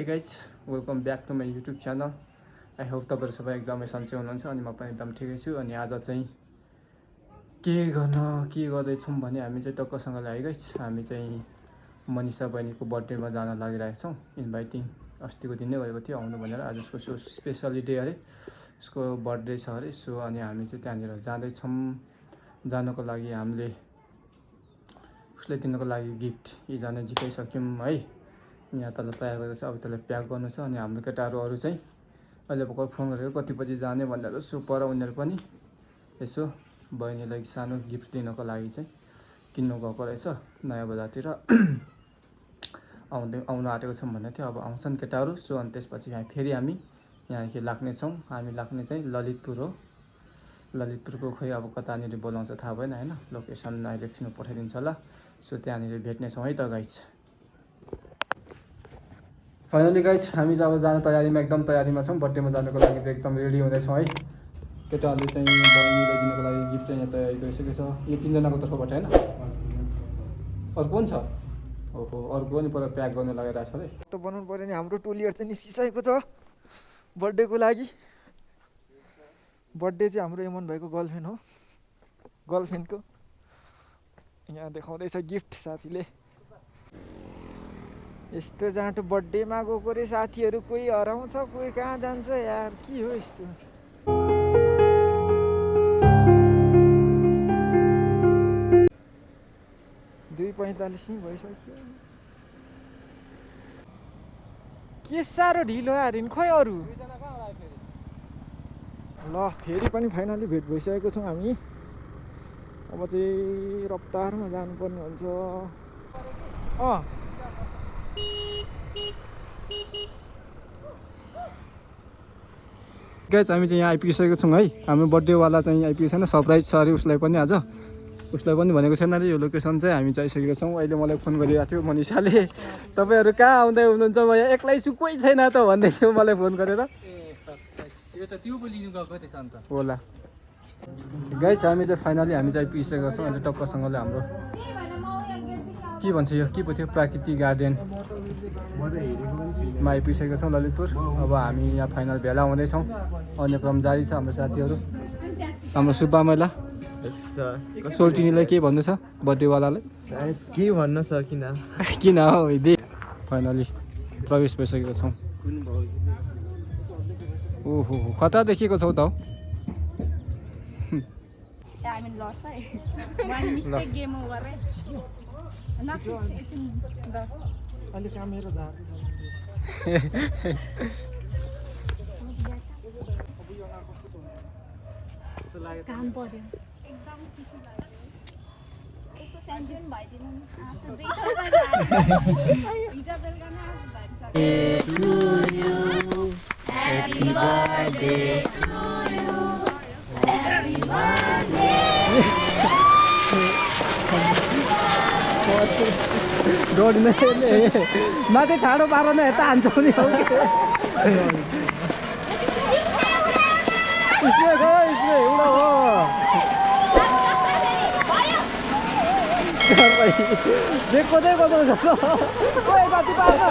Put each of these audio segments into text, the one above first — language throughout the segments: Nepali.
High guys welcome back to my YouTube channel. I hope तपाईँहरू सबै एकदमै सन्चै हुनुहुन्छ अनि म पनि एकदम ठिकै छु। अनि आज चाहिँ के गर्दैछौँ भने हामी चाहिँ टक्कसँगले है गाइज हामी चाहिँ मनिषा बहिनीको बर्थडेमा जान लागिरहेको छौँ। इन्भाइटिङ अस्तिको दिन नै गरेको थियो आउनु भनेर, आज उसको स्पेसली डे अरे, उसको बर्थडे छ अरे। सो अनि हामी चाहिँ त्यहाँनिर जाँदैछौँ। जानको लागि हामीले उसलाई दिनको लागि गिफ्ट हिजो झिकाइसक्यौँ है। यहाँ तल तयार गरेको छ, अब त्यसलाई प्याक गर्नु छ। अनि हाम्रो केटाहरू अरू चाहिँ अहिले भर्खर फोन गरेको कति बजी जाने भनेर। सो पर उनीहरू पनि यसो बहिनीलाई सानो गिफ्ट दिनको लागि चाहिँ किन्नु गएको रहेछ नयाँ बजारतिर। आउनु आँटेको छौँ भन्ने थियो, अब आउँछन् केटाहरू। सो अनि त्यसपछि फेरि हामी यहाँदेखि लाग्नेछौँ। हामी लाग्ने चाहिँ ललितपुर हो। ललितपुरको खोइ अब कतानिर बोलाउँछ थाहा भएन होइन, लोकेसन अहिले एकछिन पठाइदिन्छ होला। सो त्यहाँनिर भेट्नेछौँ है त गाइज। फाइनली गाइज हामी चाहिँ अब जाने तयारीमा एकदम तयारीमा छौँ। बर्थडेमा जानको लागि चाहिँ एकदम रेडी हुँदैछौँ है। केटाहरूले चाहिँ बहिनीलाई दिनको लागि गिफ्ट चाहिँ यहाँ तयारी गरिसकेको छ। यो तिनजनाको तर्फबाट होइन, अर्को पनि छ। ओहो, अर्को पनि पर प्याक गर्नु लगाइरहेको छ अरे। त बनाउनु पऱ्यो नि। हाम्रो टोलीहरू चाहिँ निस्किसकेको छ बर्थडेको लागि। बर्थडे चाहिँ हाम्रो यमन भाइको गर्लफ्रेन्ड हो, गर्लफ्रेन्डको यहाँ देखाउँदैछ गिफ्ट साथीले। यस्तो जाँटो बर्थडेमा गएको रे साथीहरू, कोही हराउँछ कोही कहाँ जान्छ यार, के हो यस्तो। 2:45 नै भइसक्यो। के साह्रो ढिलो यार, खोइ अरू ल। फेरि पनि फाइनली भेट भइसकेको छौँ हामी। अब चाहिँ रफ्तारमा जानुपर्ने हुन्छ। गाइज हामी चाहिँ यहाँ आइपुगिसकेको छौँ है। हाम्रो बर्थडेवाला चाहिँ आइपुगेको छैन, सरप्राइज छ अरे उसलाई पनि। आज उसलाई पनि भनेको छैन अरे यो लोकेसन चाहिँ। हामी चाहिँ आइसकेको छौँ। अहिले मलाई फोन गरिरहेको थियो मनिषाले, तपाईँहरू कहाँ आउँदै हुनुहुन्छ, म यहाँ एक्लै छु, कोही छैन त भन्दै थियो मलाई फोन गरेर। होला गाइज हामी चाहिँ फाइनली हामी चाहिँ आइपुगिसकेको छौँ। अहिले टक्कसँगले हाम्रो के भन्छ यो के पो थियो, प्राकृतिक गार्डनमा आइपुगिसकेको छौँ ललितपुर। अब हामी यहाँ फाइनल भेला हुँदैछौँ। अन्य क्रम जारी छ। हाम्रो साथीहरू, हाम्रो सुब्बा मैला सोल्टिनीलाई के भन्नु छ बर्थडेवालालाई, के भन्न सकिन किन हो दे। फाइनली प्रवेश भइसकेको छौँ। ओहो, कता देखेको छौ त हौ। काम पर्यो एकदम खुसी लाग्यो। यस्तो सेन्टिमेन्ट भइदिनु नि। हिजो बेलुका नै Happy birthday to you. Happy birthday. Road नहीं माथि ठाडो पारो नै यता हान्छौ नि हौ के। इसले गयो इसले उडा हो। देखो देखो तो चलो ओए माथि पार्न।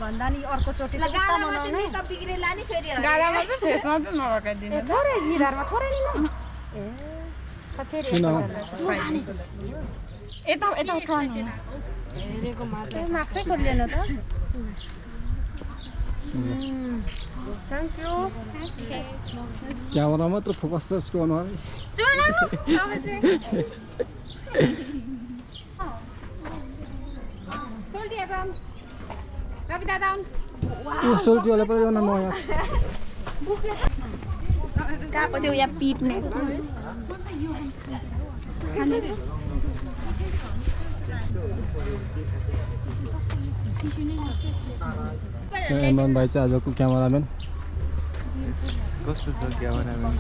भन्दा नि अर्को चोटि त मनाउने कपिग्रे लानी फेरि गाडामा चाहिँ फेसमा चाहिँ नलगाइदिनु थोरै निधारमा थोरै नि ए फेरि यता यता उठाउनु हेरेको मात्र माक्सै खोल्दैन त। Thank you. क्यामेरा मात्र फोकस छ उसको अनुहार। सोल्टी वाला पर जाना म यहाँ कहाँको त्यो यहाँ पिट्ने इमरान भाइ चाहिँ आजको क्यामेराम्यान। कस्तो छ क्यामेराम्यान?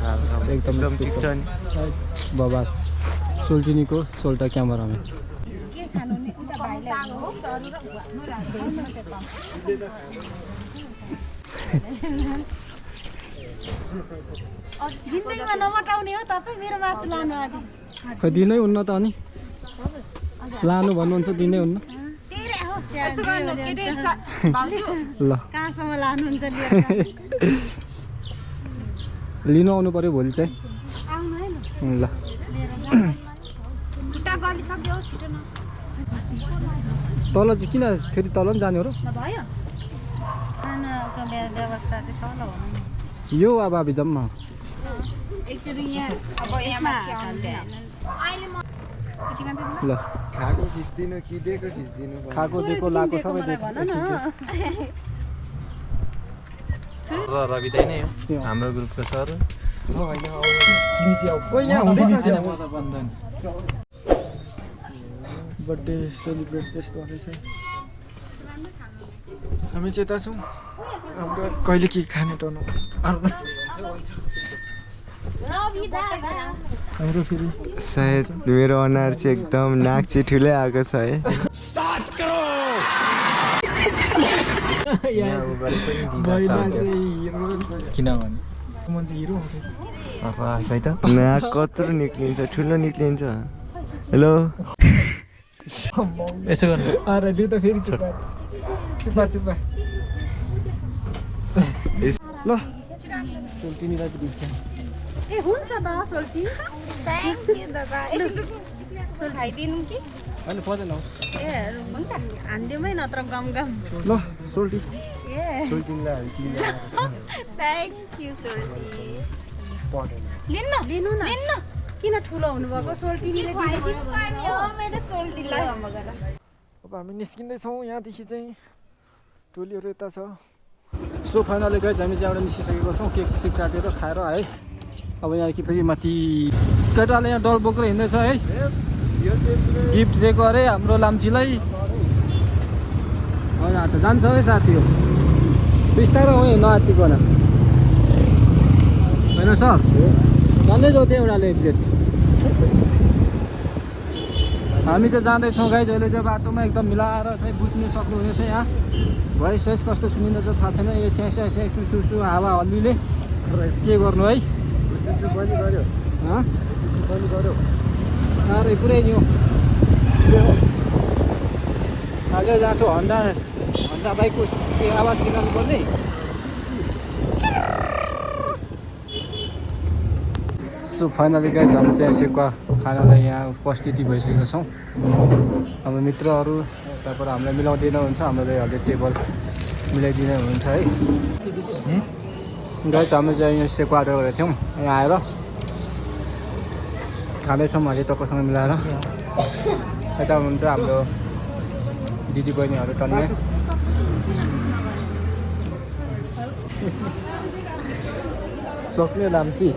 एकदम ठिक छ नि बाबा। सोल्टिनीको सोल्टा क्यामेराम्यान। जिन्दगीमा नमटाउने हो तपाईँ मेरो मासु लानु आदि खै दिनै हुन्न त अनि लानु भन्नुहुन्छ दिनै हुन्न ल कहाँसम्म लानुहुन्छ लिनु आउनु पर्यो भोलि चाहिँ आउनु है ल खुट्टा गलिसक्यो छिटो न तल चाहिँ किन फेरि तल पनि जाने हो र भयो खानाको व्यवस्था चाहिँ तल हुनु यो अब आबी जम्मा एकचोटि यहाँ अब यसमा ल खाएको खिच्दिनु कि दिएको खिच्दिनु खाएको दिएको लाएको सबै भन न रवि दाइ नै हो हाम्रो ग्रुपको सर बर्थडे सेलिब्रेट जस्तो हुँदैछ हामी चाहिँ यता छौँ हाम्रो कहिले के खाने टर्न हाम्रो फेरि सायद मेरो अनुहार चाहिँ एकदम नाक चाहिँ ठुलै आएको छ है किनभने मान्छे हिरो खै त नाक कत्रो निक्लिन्छ ठुलो निक्लिन्छ हेलो यसो गर्नु अरे लिउ त फेरि चुप्पा चुप्पा चुप्पा ल तिनीलाई ए हुन्छ त सोल्टी थ्याङ्क यू दादा सोल खाइदिनु कि अहिले पर्दैन ए हुन्छ हान्दिउँ नत्र गम गम ल सोल्टी ए थ्याङ्क यू सोल्टी लिनु न किन ठुलो हुनुभएको सोल्टीले अब हामी निस्किँदैछौँ यहाँदेखि चाहिँ टोलीहरू यता छ सो फाइनली गए हामी चाहिँ एउटा निस्किसकेको छौँ केक सेक काटेर खाएर है अब यहाँ कि फेरि माथि केटाले यहाँ डल बोकेर हिँड्दैछ है गिफ्ट दिएको अरे हाम्रो लाम्चीलाई हजुर त जान्छ है साथी हो बिस्तारो हो नआत्तिको होला होइन सर जाँदै जाउँ त्यहाँ एउटाले एक्जेक्ट हामी चाहिँ जाँदैछौँ गाइज अहिले चाहिँ बाटोमा एकदम मिलाएर चाहिँ बुझ्नु सक्नुहुनेछ यहाँ भोइस सोइस कस्तो सुनिँदा चाहिँ थाहा छैन यो स्या स्या स्या सुसु हावा हल्लीले के गर्नु है अरे पुरै नि हो अहिले जाँटो हन्डा बाइकको आवाज निकाल्नु पर्ने सो फाइनली गाइज हामी चाहिँ सेकुवा खानालाई यहाँ उपस्थिति भइसकेका छौँ अब मित्रहरू त्यहाँबाट हामीलाई मिलाउँदैन हुन्छ हामीलाई अहिले टेबल मिलाइदिनु हुन्छ है गाइज हामी चाहिँ यहाँ सेकुवा अर्डर गरेको थियौँ यहाँ आएर खाँदैछौँ अहिले तपाईँसँग मिलाएर यता हुनुहुन्छ हाम्रो दिदीबहिनीहरू टन्ने सक्ने लाम्ची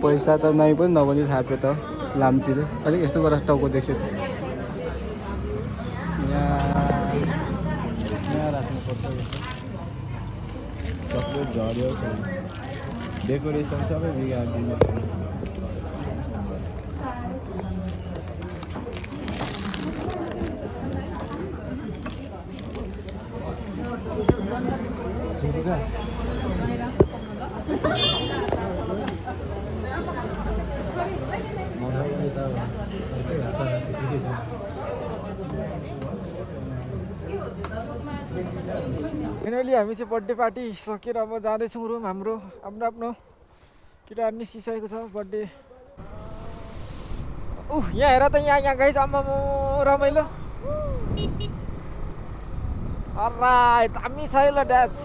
पैसा त नै पनि नभनी थाप्यो त लाम्चीले अलिक यस्तो गरेर टाउको देख्यो त यहाँ राख्नुपर्छ चक्लेट झऱ्यो डेकोरेसन सबै बिगारिदिनु फाइनली हामी चाहिँ बर्थडे पार्टी सकेर अब जाँदैछौँ रुम हाम्रो आफ्नो आफ्नो केटाहरू निस्किसकेको छ बर्थडे यहाँ हेर त यहाँ गाइस आम्मामा रमाइलो अलराइट दामी छ है ल ड्याच